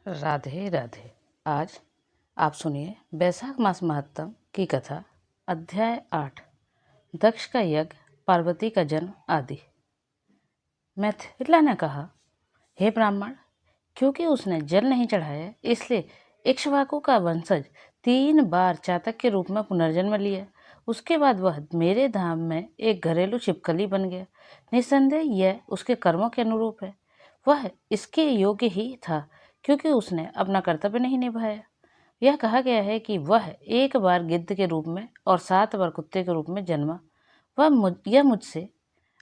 राधे राधे। आज आप सुनिए बैसाख मास महात्म की कथा, अध्याय 8, दक्ष का यज्ञ, पार्वती का जन्म आदि। मैथिला ने कहा, हे ब्राह्मण, क्योंकि उसने जल नहीं चढ़ाया इसलिए इक्ष्वाकु का वंशज 3 बार चातक के रूप में पुनर्जन्म लिया। उसके बाद वह मेरे धाम में एक घरेलू छिपकली बन गया। निस्संदेह यह उसके कर्मों के अनुरूप है। वह इसके योग्य ही था क्योंकि उसने अपना कर्तव्य नहीं निभाया। यह कहा गया है कि वह 1 बार गिद्ध के रूप में और 7 बार कुत्ते के रूप में जन्मा। यह मुझसे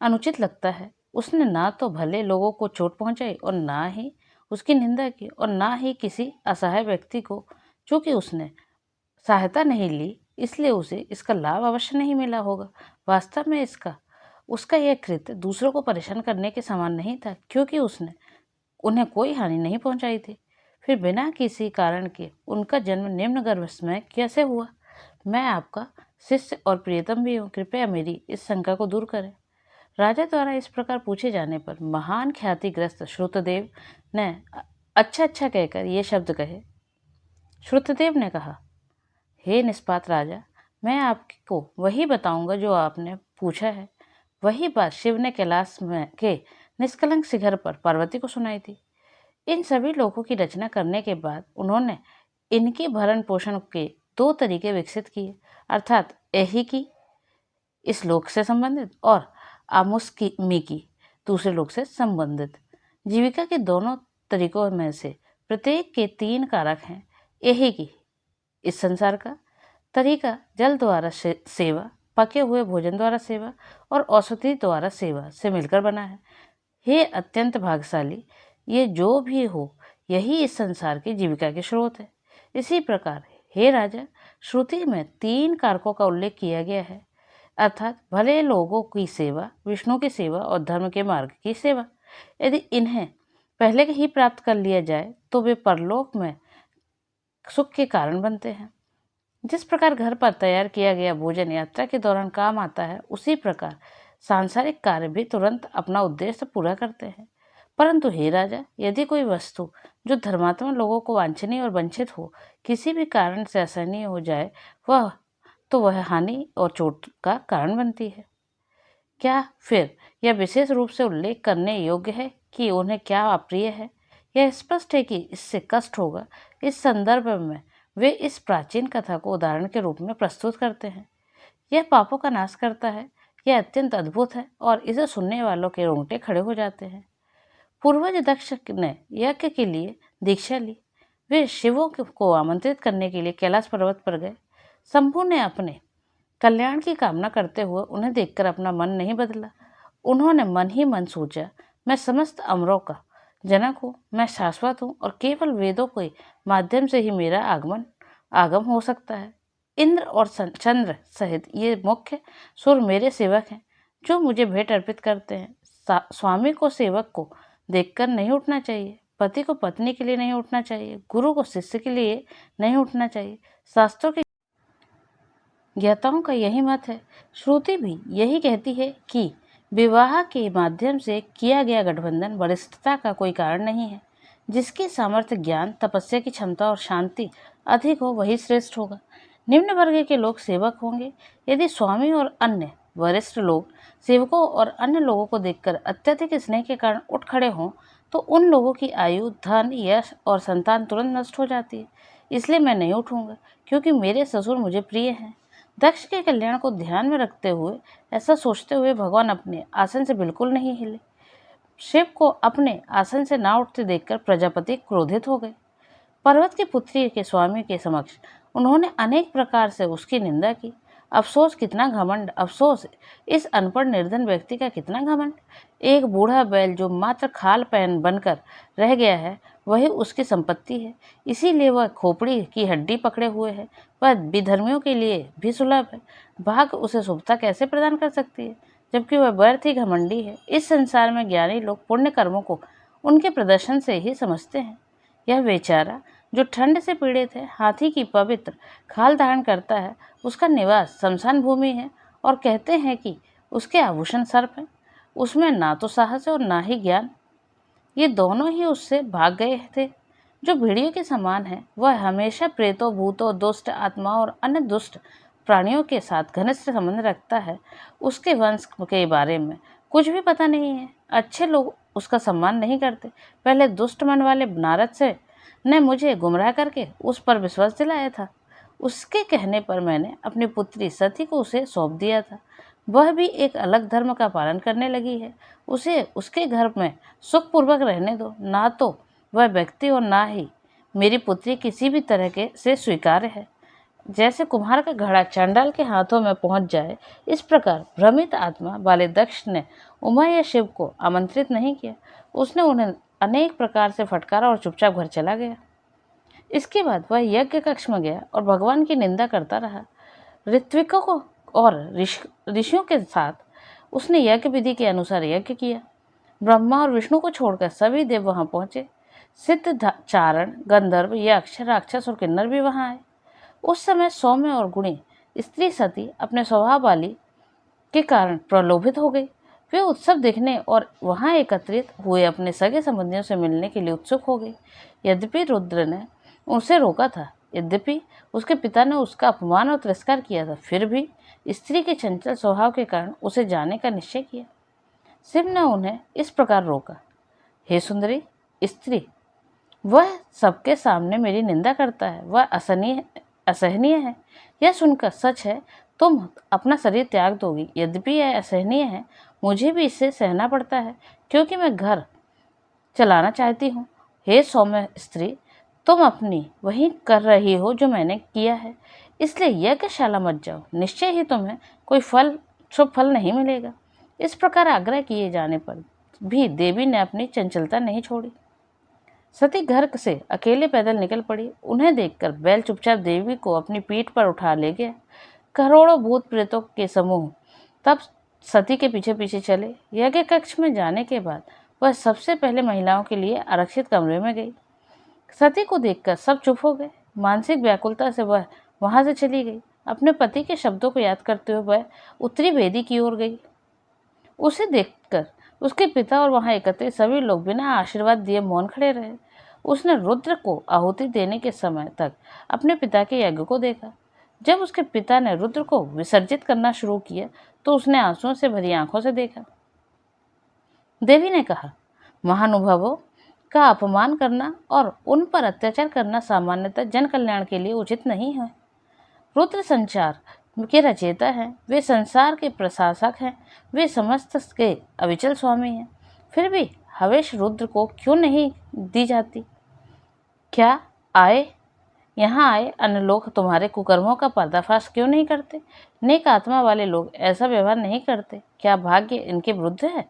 अनुचित लगता है। उसने ना तो भले लोगों को चोट पहुंचाई और ना ही उसकी निंदा की और ना ही किसी असहाय व्यक्ति को, चूंकि उसने सहायता नहीं ली इसलिए उसे इसका लाभ अवश्य नहीं मिला होगा। वास्तव में उसका यह कृत्य दूसरों को परेशान करने के समान नहीं था, क्योंकि उसने उन्हें कोई हानि नहीं पहुंचाई थी। फिर बिना किसी कारण के उनका जन्म निम्न गर्भ में कैसे हुआ? मैं आपका शिष्य और प्रियतम भी हूँ, कृपया मेरी इस शंका को दूर करें। राजा द्वारा इस प्रकार पूछे जाने पर महान ख्यातिग्रस्त श्रुतदेव ने अच्छा अच्छा कहकर ये शब्द कहे। श्रुतदेव ने कहा, हे निष्पात राजा, मैं आपको वही बताऊंगा जो आपने पूछा है। वही बात शिव ने कैलाश में के निष्कलंक शिखर पर पार्वती को सुनाई थी। इन सभी लोगों की रचना करने के बाद उन्होंने इनके भरण पोषण के 2 तरीके विकसित किए, अर्थात ऐहिकी, इस लोक से संबंधित, और आमुष्मिकी, दूसरे लोक से संबंधित। जीविका के दोनों तरीकों में से प्रत्येक के 3 कारक हैं। ऐहिकी, इस संसार का तरीका जल द्वारा सेवा, पके हुए भोजन द्वारा सेवा और औषधि द्वारा सेवा से मिलकर बना है। हे अत्यंत भाग्यशाली, ये जो भी हो यही इस संसार की जीविका के स्रोत है। इसी प्रकार हे राजा, श्रुति में 3 कारकों का उल्लेख किया गया है, अर्थात भले लोगों की सेवा, विष्णु की सेवा और धर्म के मार्ग की सेवा। यदि इन्हें पहले ही प्राप्त कर लिया जाए तो वे परलोक में सुख के कारण बनते हैं। जिस प्रकार घर पर तैयार किया गया भोजन यात्रा के दौरान काम आता है, उसी प्रकार सांसारिक कार्य भी तुरंत अपना उद्देश्य पूरा करते हैं। परंतु हे राजा, यदि कोई वस्तु जो धर्मात्मा लोगों को वांछनीय और वंचित हो, किसी भी कारण से असहनीय हो जाए, वह हानि और चोट का कारण बनती है। क्या फिर यह विशेष रूप से उल्लेख करने योग्य है कि उन्हें क्या अप्रिय है? यह स्पष्ट है कि इससे कष्ट होगा। इस संदर्भ में वे इस प्राचीन कथा को उदाहरण के रूप में प्रस्तुत करते हैं। यह पापों का नाश करता है। यह अत्यंत अद्भुत है और इसे सुनने वालों के रोंगटे खड़े हो जाते हैं। पूर्वज दक्ष ने यज्ञ के लिए दीक्षा ली। वे शिवों को आमंत्रित करने के लिए कैलाश पर्वत पर गए। शंभु ने अपने कल्याण की कामना करते हुए उन्हें देखकर अपना मन नहीं बदला। उन्होंने मन ही मन सोचा, मैं समस्त अमरों का जनक हूँ, मैं शाश्वत हूँ और केवल वेदों के माध्यम से ही मेरा आगम हो सकता है। इंद्र और चंद्र सहित ये मुख्य सुर मेरे सेवक हैं, जो मुझे भेंट अर्पित करते हैं। स्वामी को सेवक को देखकर नहीं उठना चाहिए, पति को पत्नी के लिए नहीं उठना चाहिए, गुरु को शिष्य के लिए नहीं उठना चाहिए। शास्त्रों के ज्ञाताओं का यही मत है। श्रुति भी यही कहती है कि विवाह के माध्यम से किया गया गठबंधन वरिष्ठता का कोई कारण नहीं है। जिसकी सामर्थ्य, ज्ञान, तपस्या की क्षमता और शांति अधिक हो वही श्रेष्ठ होगा। निम्न वर्ग के लोग सेवक होंगे। यदि स्वामी और अन्य वरिष्ठ लोग सेवकों और अन्य लोगों को देखकर अत्यधिक स्नेह के कारण उठ खड़े हों, तो उन लोगों की आयु, धन, यश और संतान तुरंत नष्ट हो जाती है। इसलिए मैं नहीं उठूंगा, क्योंकि मेरे ससुर मुझे प्रिय हैं। दक्ष के कल्याण को ध्यान में रखते हुए, ऐसा सोचते हुए भगवान अपने आसन से बिल्कुल नहीं हिले। शिव को अपने आसन से ना उठते देखकर प्रजापति क्रोधित हो गए। पर्वत की पुत्री के स्वामी के समक्ष उन्होंने अनेक प्रकार से उसकी निंदा की। अफसोस, कितना घमंड! अफसोस, इस अनपढ़ निर्धन व्यक्ति का कितना घमंड! एक बूढ़ा बैल जो मात्र खाल पहन बनकर रह गया है, वही उसकी संपत्ति है। इसीलिए वह खोपड़ी की हड्डी पकड़े हुए है। वह विधर्मियों के लिए भी सुलभ है। भाग्य उसे शुभता कैसे प्रदान कर सकती है, जबकि वह व्यर्थ ही घमंडी है। इस संसार में ज्ञानी लोग पुण्य कर्मों को उनके प्रदर्शन से ही समझते हैं। यह बेचारा जो ठंड से पीड़ित है, हाथी की पवित्र खाल धारण करता है, उसका निवास शमशान भूमि है और कहते हैं कि उसके आभूषण सर्प हैं। उसमें ना तो साहस है और ना ही ज्ञान। ये दोनों ही उससे भाग गए थे। जो भेड़ियों के समान है, वह हमेशा प्रेतों, भूतों, दुष्ट आत्माओं और अन्य दुष्ट प्राणियों के साथ घनिष्ठ संबंध रखता है, उसके वंश के बारे में कुछ भी पता नहीं है। अच्छे लोग उसका सम्मान नहीं करते। पहले दुष्ट मन वाले नारद से ने मुझे गुमराह करके उस पर विश्वास दिलाया था। उसके कहने पर मैंने अपनी पुत्री सती को उसे सौंप दिया था। वह भी एक अलग धर्म का पालन करने लगी है। उसे उसके घर में सुखपूर्वक रहने दो। ना तो वह व्यक्ति और ना ही मेरी पुत्री किसी भी तरह के से स्वीकार्य है। जैसे कुम्हार का घड़ा चांडाल के हाथों में पहुंच जाए, इस प्रकार भ्रमित आत्मा वाले दक्ष ने उमा या शिव को आमंत्रित नहीं किया। उसने उन्हें अनेक प्रकार से फटकारा और चुपचाप घर चला गया। इसके बाद वह यज्ञ कक्ष में गया और भगवान की निंदा करता रहा। ऋत्विकों को और ऋषियों के साथ उसने यज्ञ विधि के अनुसार यज्ञ किया। ब्रह्मा और विष्णु को छोड़कर सभी देव वहां पहुंचे। सिद्ध, चारण, गंधर्व, यक्ष, राक्षस और किन्नर भी वहां आए। उस समय सौम्य और गुणी स्त्री सती अपने स्वभाव वाली के कारण प्रलोभित हो गई। वे उत्सव देखने और वहां एकत्रित हुए अपने सगे संबंधियों से मिलने के लिए उत्सुक हो गई। यद्यपि रुद्र ने उसे रोका था, यद्यपि उसके पिता ने उसका अपमान और तिरस्कार किया था, फिर भी स्त्री के चंचल स्वभाव के कारण उसे जाने का निश्चय किया। शिव ने उन्हें इस प्रकार रोका, हे सुंदरी स्त्री, वह सबके सामने मेरी निंदा करता है, वह असहनीय है। यह सुनकर सच है तुम अपना शरीर त्याग दोगी। यद्यपि यह असहनीय है, मुझे भी इसे सहना पड़ता है, क्योंकि मैं घर चलाना चाहती हूँ। हे सौम्य स्त्री, तुम अपनी वही कर रही हो जो मैंने किया है, इसलिए यज्ञशाला मत जाओ। निश्चय ही तुम्हें कोई शुभ फल नहीं मिलेगा। इस प्रकार आग्रह किए जाने पर भी देवी ने अपनी चंचलता नहीं छोड़ी। सती घर से अकेले पैदल निकल पड़ी। उन्हें देखकर बैल चुपचाप देवी को अपनी पीठ पर उठा ले गया। करोड़ों भूत प्रेतों के समूह तब सती के पीछे पीछे चले। यज्ञ कक्ष में जाने के बाद वह सबसे पहले महिलाओं के लिए आरक्षित कमरे में गई। सती को देखकर सब चुप हो गए। मानसिक व्याकुलता से वह वहां से चली गई। अपने पति के शब्दों को याद करते हुए वह उत्तरी वेदी की ओर गई। उसे देखकर उसके पिता और वहां एकत्रित सभी लोग बिना आशीर्वाद दिए मौन खड़े रहे। उसने रुद्र को आहुति देने के समय तक अपने पिता के यज्ञ को देखा। जब उसके पिता ने रुद्र को विसर्जित करना शुरू किया तो उसने आंसुओं से भरी आंखों से देखा। देवी ने कहा, महानुभावों का अपमान करना और उन पर अत्याचार करना सामान्यतः जन कल्याण के लिए उचित नहीं है। रुद्र संसार के रचयिता हैं, वे संसार के प्रशासक हैं, वे समस्त के अविचल स्वामी हैं। फिर भी हवेश रुद्र को क्यों नहीं दी जाती? क्या यहाँ आए अन्य लोग तुम्हारे कुकर्मों का पर्दाफाश क्यों नहीं करते? नेक आत्मा वाले लोग ऐसा व्यवहार नहीं करते। क्या भाग्य इनके विरुद्ध है?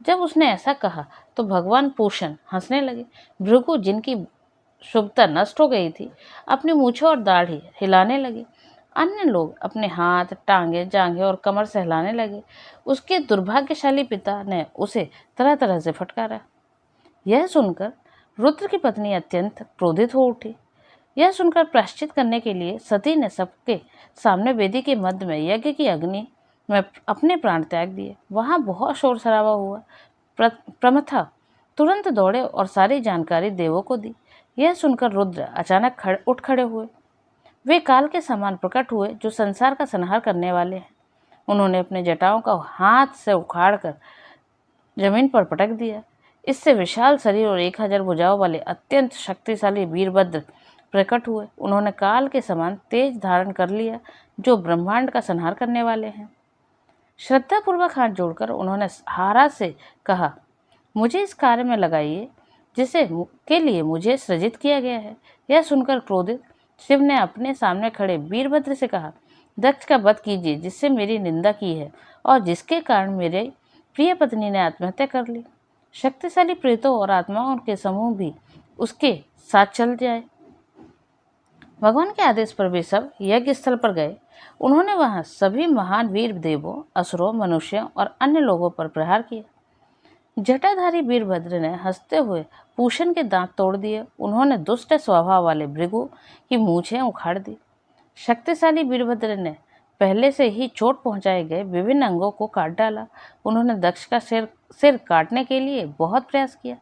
जब उसने ऐसा कहा तो भगवान पूषण हंसने लगे। भृगु, जिनकी शुभता नष्ट हो गई थी, अपनी मूछों और दाढ़ी हिलाने लगे। अन्य लोग अपने हाथ, टांगे, जांघें और कमर सहलाने लगे। उसके दुर्भाग्यशाली पिता ने उसे तरह तरह से फटकारा। यह सुनकर रुद्र की पत्नी अत्यंत क्रोधित हो उठी। यह सुनकर प्रायश्चित करने के लिए सती ने सबके सामने वेदी के मध्य में यज्ञ की अग्नि में अपने प्राण त्याग दिए। वहां बहुत शोर शराबा हुआ। प्रमथा तुरंत दौड़े और सारी जानकारी देवों को दी। यह सुनकर रुद्र अचानक उठ खड़े हुए। वे काल के समान प्रकट हुए जो संसार का संहार करने वाले हैं। उन्होंने अपने जटाओं का हाथ से उखाड़कर जमीन पर पटक दिया। इससे विशाल शरीर और 1000 भुजाओं वाले अत्यंत शक्तिशाली वीरभद्र प्रकट हुए। उन्होंने काल के समान तेज धारण कर लिया जो ब्रह्मांड का संहार करने वाले हैं। श्रद्धापूर्वक हाथ जोड़कर उन्होंने हारा से कहा, मुझे इस कार्य में लगाइए जिसे के लिए मुझे सृजित किया गया है। यह सुनकर क्रोधित शिव ने अपने सामने खड़े वीरभद्र से कहा, दक्ष का वध कीजिए जिससे मेरी निंदा की है और जिसके कारण मेरे प्रिय पत्नी ने आत्महत्या कर ली। शक्तिशाली प्रेतों और आत्माओं के समूह भी उसके साथ चल जाए। भगवान के आदेश पर वे सब यज्ञ स्थल पर गए। उन्होंने वहां सभी महान वीर देवों, असुरों, मनुष्यों और अन्य लोगों पर प्रहार किया। जटाधारी वीरभद्र ने हंसते हुए पूषण के दांत तोड़ दिए। उन्होंने दुष्ट स्वभाव वाले भृगु की मूछें उखाड़ दी। शक्तिशाली वीरभद्र ने पहले से ही चोट पहुंचाए गए विभिन्न अंगों को काट डाला। उन्होंने दक्ष का सिर काटने के लिए बहुत प्रयास किया।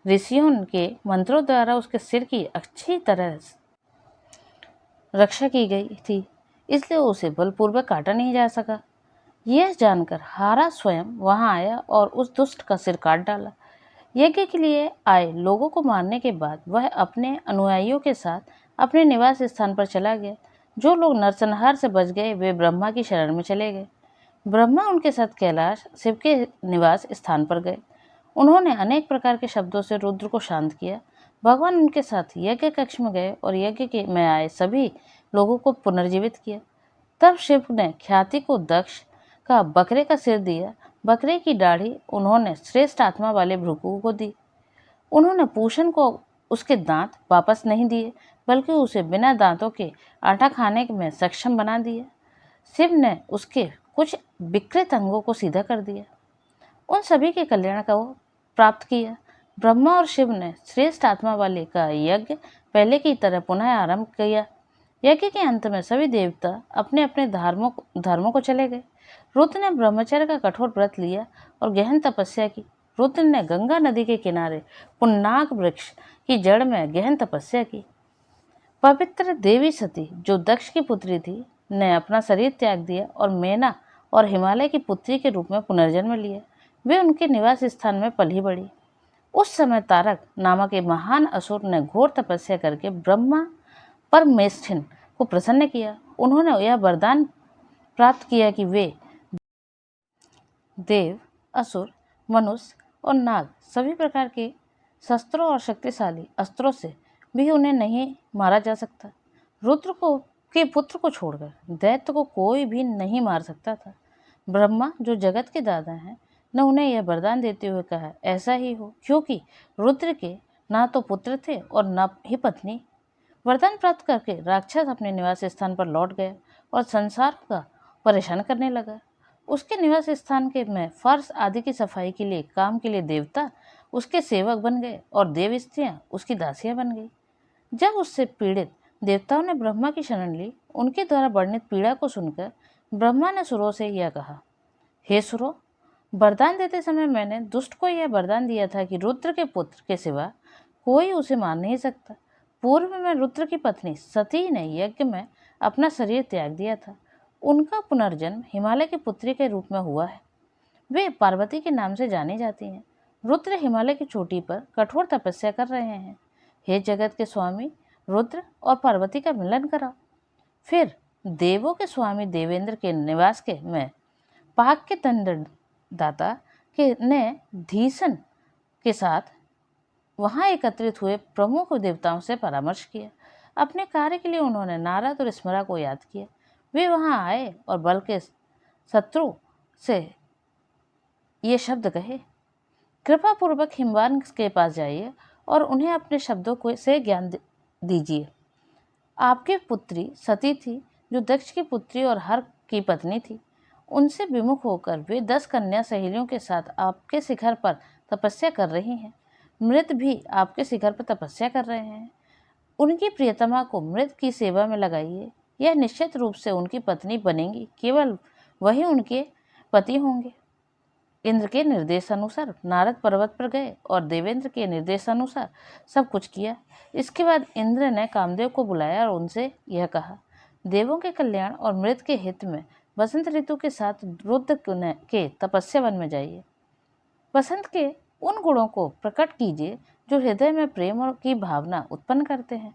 ऋषियों के मंत्रों द्वारा उसके सिर की अच्छी तरह रक्षा की गई थी, इसलिए उसे बलपूर्वक काटा नहीं जा सका। यह जानकर हारा स्वयं वहां आया और उस दुष्ट का सिर काट डाला। यज्ञ के लिए आए लोगों को मारने के बाद वह अपने अनुयायियों के साथ अपने निवास स्थान पर चला गया। जो लोग नरसंहार से बच गए वे ब्रह्मा की शरण में चले गए। ब्रह्मा उनके साथ कैलाश शिव के निवास स्थान पर गए। उन्होंने अनेक प्रकार के शब्दों से रुद्र को शांत किया। भगवान उनके साथ यज्ञ कक्ष में गए और यज्ञ के में आए सभी लोगों को पुनर्जीवित किया। तब शिव ने ख्याति को दक्ष का बकरे का सिर दिया। बकरे की दाढ़ी उन्होंने श्रेष्ठ आत्मा वाले भृगु को दी। उन्होंने पूषण को उसके दांत वापस नहीं दिए, बल्कि उसे बिना दांतों के आटा खाने में सक्षम बना दिया। शिव ने उसके कुछ विकृत अंगों को सीधा कर दिया। उन सभी के कल्याण को प्राप्त किया। ब्रह्मा और शिव ने श्रेष्ठ आत्मा वाले का यज्ञ पहले की तरह पुनः आरंभ किया। यज्ञ के अंत में सभी देवता अपने अपने धर्मों को चले गए। रुद्र ने ब्रह्मचर्य का कठोर व्रत लिया और गहन तपस्या की। रुद्र ने गंगा नदी के किनारे पुन्नाग वृक्ष की जड़ में गहन तपस्या की। पवित्र देवी सती, जो दक्ष की पुत्री थी, ने अपना शरीर त्याग दिया और मेना और हिमालय की पुत्री के रूप में पुनर्जन्म लिया। वे उनके निवास स्थान में पली बढ़ी। उस समय तारक नामक एक महान असुर ने घोर तपस्या करके ब्रह्मा परमेष्ठिन को प्रसन्न किया। उन्होंने यह वरदान प्राप्त किया कि वे देव, असुर, मनुष्य और नाग सभी प्रकार के शस्त्रों और शक्तिशाली अस्त्रों से भी उन्हें नहीं मारा जा सकता। रुद्र को के पुत्र को छोड़कर दैत्य को कोई भी नहीं मार सकता था। ब्रह्मा, जो जगत के दादा हैं, ने उन्हें यह वरदान देते हुए कहा, ऐसा ही हो, क्योंकि रुद्र के ना तो पुत्र थे और न ही पत्नी। वरदान प्राप्त करके राक्षस अपने निवास स्थान पर लौट गया और संसार का परेशान करने लगा। उसके निवास स्थान के में फर्श आदि की सफाई के लिए काम के लिए देवता उसके सेवक बन गए और देव स्त्रियां उसकी दासियां बन गई। जब उससे पीड़ित देवताओं ने ब्रह्मा की शरण ली, उनके द्वारा वर्णित पीड़ा को सुनकर ब्रह्मा ने सुरों से यह कहा, हे सुरों, वरदान देते समय मैंने दुष्ट को यह वरदान दिया था कि रुद्र के पुत्र के सिवा कोई उसे मार नहीं सकता। पूर्व में रुद्र की पत्नी सती ने यज्ञ में अपना शरीर त्याग दिया था। उनका पुनर्जन्म हिमालय की पुत्री के रूप में हुआ है। वे पार्वती के नाम से जानी जाती हैं। रुद्र हिमालय की चोटी पर कठोर तपस्या कर रहे हैं। हे जगत के स्वामी, रुद्र और पार्वती का मिलन कराओ। फिर देवों के स्वामी देवेंद्र के निवास के में पाक के दंडदाता के ने धीसन के साथ वहां एकत्रित हुए प्रमुख देवताओं से परामर्श किया। अपने कार्य के लिए उन्होंने नारद और स्मरा को याद किया। वे वहां आए और बल के शत्रु से ये शब्द कहे, कृपा पूर्वक हिमवान के पास जाइए और उन्हें अपने शब्दों को से ज्ञान दीजिए। आपकी पुत्री सती थी, जो दक्ष की पुत्री और हर की पत्नी थी। उनसे विमुख होकर वे 10 कन्या सहेलियों के साथ आपके शिखर पर तपस्या कर रही हैं। मृत भी आपके शिखर पर तपस्या कर रहे हैं। उनकी प्रियतमा को मृत की सेवा में लगाइए। यह निश्चित रूप से उनकी पत्नी बनेंगी। केवल वही उनके पति होंगे। इंद्र के निर्देशानुसार नारद पर्वत पर गए और देवेंद्र के निर्देशानुसार सब कुछ किया। इसके बाद इंद्र ने कामदेव को बुलाया और उनसे यह कहा, देवों के कल्याण और मृत के हित में बसंत ऋतु के साथ रुद्र के तपस्या वन में जाइए। बसंत के उन गुणों को प्रकट कीजिए जो हृदय में प्रेम और की भावना उत्पन्न करते हैं।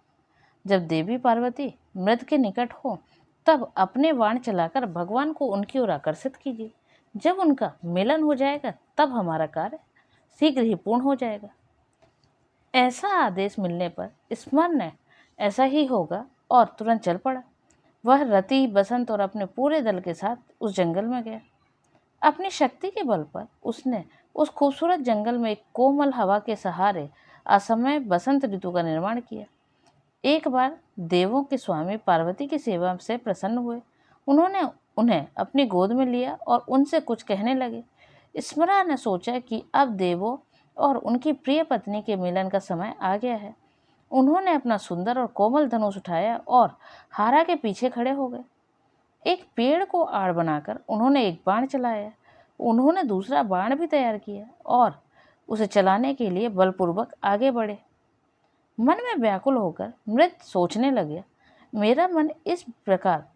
जब देवी पार्वती मृत के निकट हो, तब अपने बाण चलाकर भगवान को उनकी ओर आकर्षित कीजिए। जब उनका मिलन हो जाएगा, तब हमारा कार्य शीघ्र ही पूर्ण हो जाएगा। ऐसा आदेश मिलने पर स्मरण ने ऐसा ही होगा और तुरंत चल पड़ा। वह रति, बसंत और अपने पूरे दल के साथ उस जंगल में गया। अपनी शक्ति के बल पर उसने उस खूबसूरत जंगल में एक कोमल हवा के सहारे असमय बसंत ऋतु का निर्माण किया। एक बार देवों के स्वामी पार्वती की सेवा से प्रसन्न हुए। उन्होंने उन्हें अपनी गोद में लिया और उनसे कुछ कहने लगे। स्मरा ने सोचा कि अब देवों और उनकी प्रिय पत्नी के मिलन का समय आ गया है। उन्होंने अपना सुंदर और कोमल धनुष उठाया और हारा के पीछे खड़े हो गए। एक पेड़ को आड़ बनाकर उन्होंने एक बाण चलाया। उन्होंने दूसरा बाण भी तैयार किया और उसे चलाने के लिए बलपूर्वक आगे बढ़े। मन में व्याकुल होकर मृत सोचने लगे, मेरा मन इस प्रकार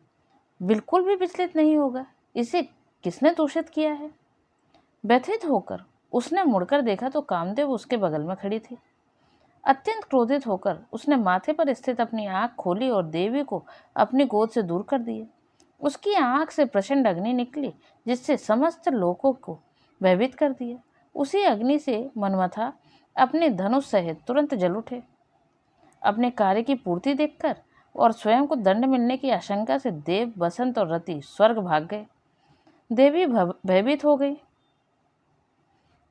बिल्कुल भी विचलित नहीं होगा, इसे किसने दूषित किया है। व्यथित होकर उसने मुड़कर देखा तो कामदेव उसके बगल में खड़ी थी। अत्यंत क्रोधित होकर उसने माथे पर स्थित अपनी आंख खोली और देवी को अपनी गोद से दूर कर दिया। उसकी आंख से प्रचंड अग्नि निकली, जिससे समस्त लोगों को भयभीत कर दिया। उसी अग्नि से मनमथा अपने धनुष सहित तुरंत जल उठे। अपने कार्य की पूर्ति देखकर और स्वयं को दंड मिलने की आशंका से देव, बसंत और रति स्वर्ग भाग गए। देवी भयभीत हो गई।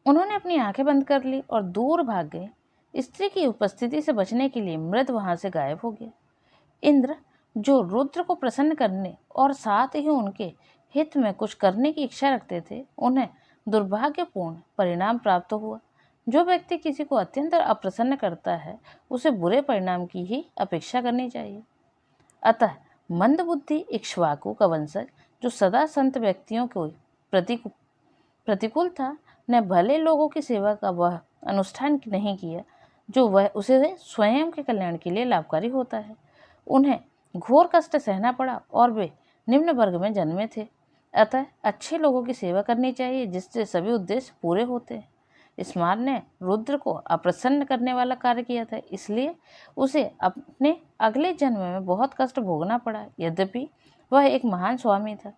उन्होंने अपनी आंखें बंद कर ली और दूर भाग गई। स्त्री की उपस्थिति से बचने के लिए मृत वहां से गायब हो गया। इंद्र, जो रुद्र को प्रसन्न करने और साथ ही उनके हित में कुछ करने की इच्छा रखते थे, उन्हें दुर्भाग्यपूर्ण परिणाम प्राप्त हुआ। जो व्यक्ति किसी को अत्यंत अप्रसन्न करता है, उसे बुरे परिणाम की ही अपेक्षा करनी चाहिए। अतः मंदबुद्धि इक्ष्वाकु का वंशज, जो सदा संत व्यक्तियों को प्रतिकूल था, ने भले लोगों की सेवा का वह अनुष्ठान नहीं किया जो वह उसे स्वयं के कल्याण के लिए लाभकारी होता है। उन्हें घोर कष्ट सहना पड़ा और वे निम्न वर्ग में जन्मे थे। अतः अच्छे लोगों की सेवा करनी चाहिए, जिससे सभी उद्देश्य पूरे होते हैं। स्मार ने रुद्र को अप्रसन्न करने वाला कार्य किया था, इसलिए उसे अपने अगले जन्म में बहुत कष्ट भोगना पड़ा। यद्यपि वह एक महान स्वामी था।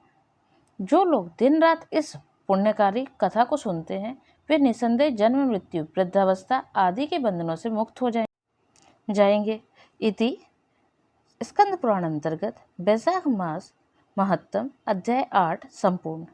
जो लोग दिन रात इस पुण्यकारी कथा को सुनते हैं, वे निसंदेह जन्म, मृत्यु, वृद्धावस्था आदि के बंधनों से मुक्त हो जाएंगे। इति स्कंद पुराण अंतर्गत वैशाख मास महत्तम अध्याय 8 संपूर्ण।